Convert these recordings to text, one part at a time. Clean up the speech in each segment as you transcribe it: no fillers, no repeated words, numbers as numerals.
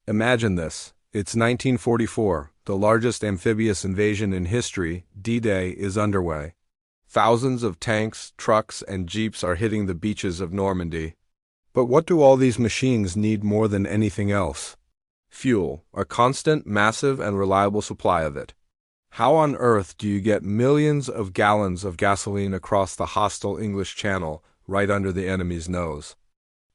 Imagine this. It's 1944. The largest amphibious invasion in history, D-Day, is underway. Thousands of tanks, trucks, and jeeps are hitting the beaches of Normandy. But what do all these machines need more than anything else? Fuel, a constant, massive, and reliable supply of it. How on earth do you get millions of gallons of gasoline across the hostile English Channel, right under the enemy's nose?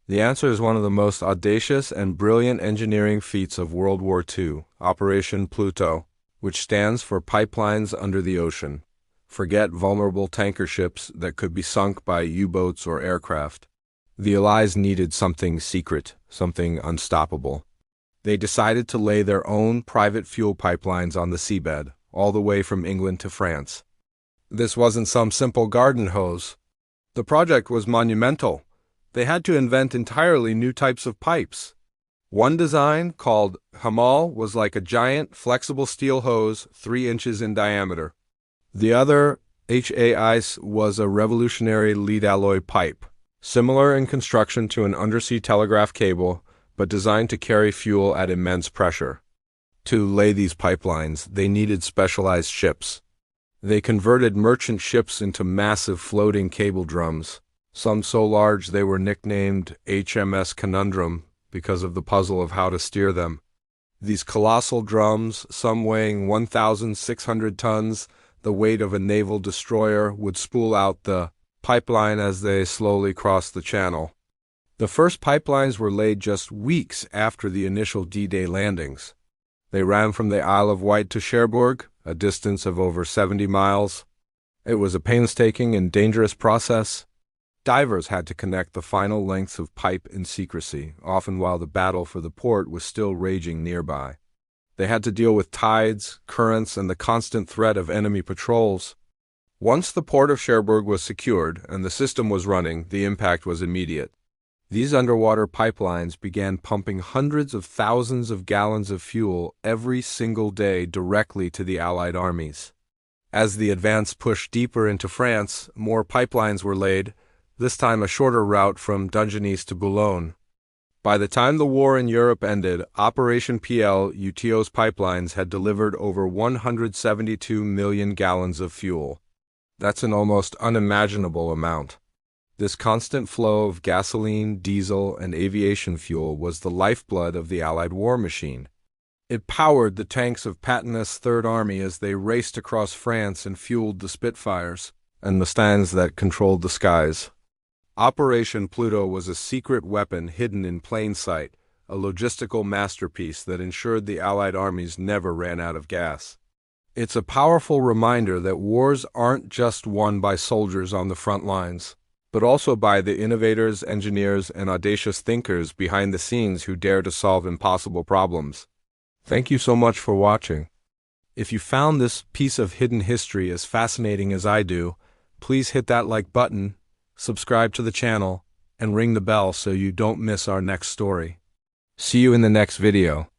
The answer is one of the most audacious and brilliant engineering feats of World War II, Operation PLUTO, which stands for Pipelines Under the Ocean. Forget vulnerable tanker ships that could be sunk by U-boats or aircraft. The Allies needed something secret, something unstoppable. They decided to lay their own private fuel pipelines on the seabed, all the way from England to France. This wasn't some simple garden hose. The project was monumental. They had to invent entirely new types of pipes. One design, called Hamel, was like a giant, flexible steel hose 3 inches in diameter. The other, WWII, was a revolutionary lead alloy pipe, similar in construction to an undersea telegraph cable, but designed to carry fuel at immense pressure. To lay these pipelines, they needed specialized ships. They converted merchant ships into massive floating cable drums, some so large they were nicknamed HMS Conundrum because of the puzzle of how to steer them. These colossal drums, some weighing 1,600 tons, the weight of a naval destroyer, would spool out the pipeline as they slowly crossed the channel. The first pipelines were laid just weeks after the initial D-Day landings. They ran from the Isle of Wight to Cherbourg, a distance of over 70 miles. It was a painstaking and dangerous process. Divers had to connect the final lengths of pipe in secrecy, often while the battle for the port was still raging nearby. They had to deal with tides, currents, and the constant threat of enemy patrols. Once the port of Cherbourg was secured and the system was running, the impact was immediate. These underwater pipelines began pumping hundreds of thousands of gallons of fuel every single day directly to the Allied armies. As the advance pushed deeper into France, more pipelines were laid, this time a shorter route from Ingenious to Boulogne. By the time the war in Europe ended, Operation PLUTO's pipelines had delivered over 172 million gallons of fuel. That's an almost unimaginable amount. This constant flow of gasoline, diesel, and aviation fuel was the lifeblood of the Allied war machine. It powered the tanks of Patton's Third Army as they raced across France and fueled the Spitfires and Mustangs that controlled the skies. Operation PLUTO was a secret weapon hidden in plain sight, a logistical masterpiece that ensured the Allied armies never ran out of gas. It's a powerful reminder that wars aren't just won by soldiers on the front lines, but also by the innovators, engineers, and audacious thinkers behind the scenes who dare to solve impossible problems. Thank you so much for watching. If you found this piece of hidden history as fascinating as I do, please hit that like button, subscribe to the channel, and ring the bell so you don't miss our next story. See you in the next video.